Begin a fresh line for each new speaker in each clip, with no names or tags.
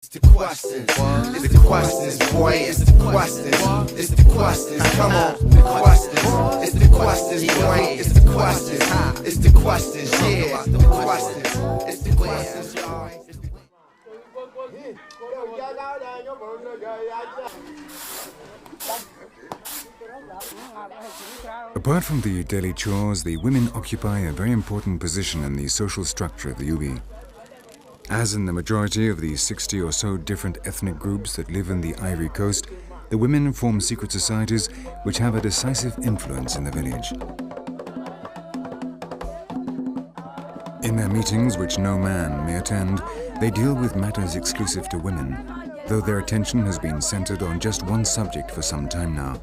It's the questions, it's the questions, boy, it's the questions, it's the questions, come on, the questions, it's the questions, boy, it's the questions, it's the questions, yeah, it's the questions, it's the questions, y'all.
Apart from the daily chores, the women occupy a very important position in the social structure of the Ubi. As in the majority of the 60 or so different ethnic groups that live in the Ivory Coast, the women form secret societies which have a decisive influence in the village. In their meetings, which no man may attend, they deal with matters exclusive to women, though their attention has been centered on just one subject for some time now.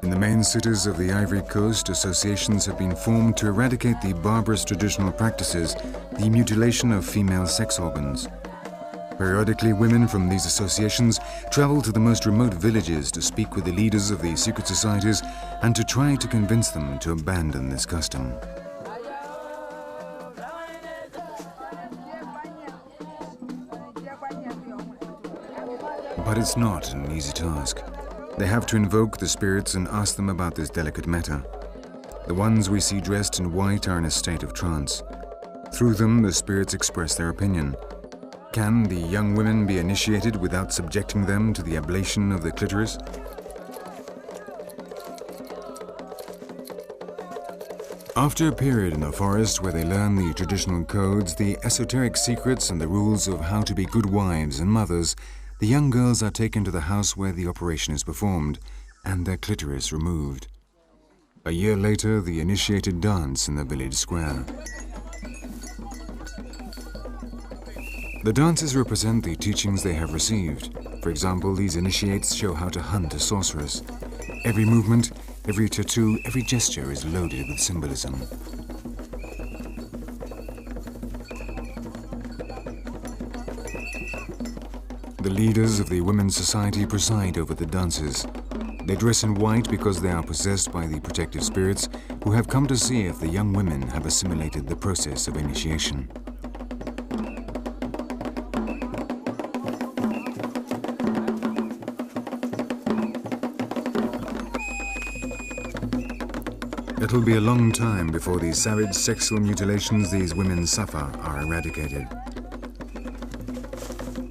In the main cities of the Ivory Coast, associations have been formed to eradicate the barbarous traditional practices, the mutilation of female sex organs. Periodically, women from these associations travel to the most remote villages to speak with the leaders of the secret societies and to try to convince them to abandon this custom. But it's not an easy task. They have to invoke the spirits and ask them about this delicate matter. The ones we see dressed in white are in a state of trance. Through them, the spirits express their opinion. Can the young women be initiated without subjecting them to the ablation of the clitoris? After a period in the forest where they learn the traditional codes, the esoteric secrets and the rules of how to be good wives and mothers, the young girls are taken to the house where the operation is performed and their clitoris removed. A year later, the initiated dance in the village square. The dances represent the teachings they have received. For example, these initiates show how to hunt a sorceress. Every movement, every tattoo, every gesture is loaded with symbolism. The leaders of the Women's Society preside over the dances. They dress in white because they are possessed by the protective spirits who have come to see if the young women have assimilated the process of initiation. It'll be a long time before the savage sexual mutilations these women suffer are eradicated.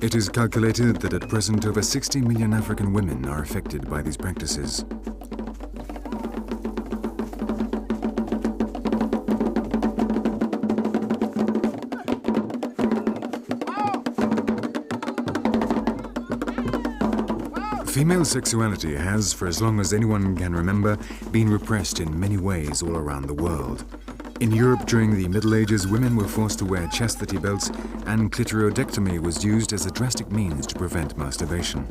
It is calculated that at present over 60 million African women are affected by these practices. Female sexuality has, for as long as anyone can remember, been repressed in many ways all around the world. In Europe during the Middle Ages, women were forced to wear chastity belts, and clitoridectomy was used as a drastic means to prevent masturbation.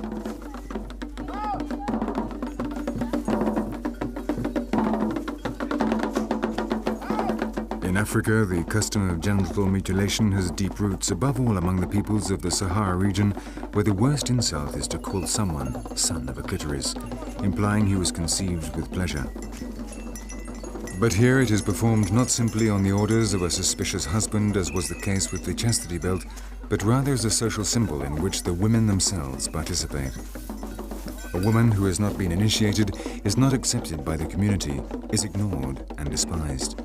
In Africa, the custom of genital mutilation has deep roots, above all among the peoples of the Sahara region, where the worst insult is to call someone son of a clitoris, implying he was conceived with pleasure. But here it is performed not simply on the orders of a suspicious husband, as was the case with the chastity belt, but rather as a social symbol in which the women themselves participate. A woman who has not been initiated is not accepted by the community, is ignored and despised.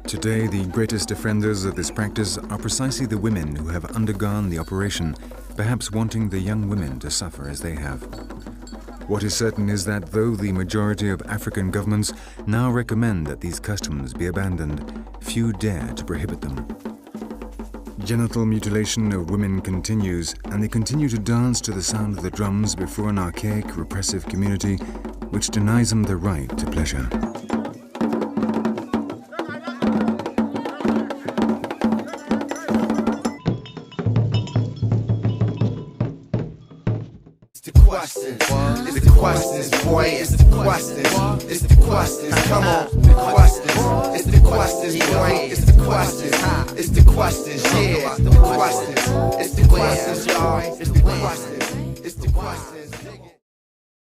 Today, the greatest defenders of this practice are precisely the women who have undergone the operation, perhaps wanting the young women to suffer as they have. What is certain is that though the majority of African governments now recommend that these customs be abandoned, few dare to prohibit them. Genital mutilation of women continues, and they continue to dance to the sound of the drums before an archaic, repressive community which denies them the right to pleasure.
It's the questions,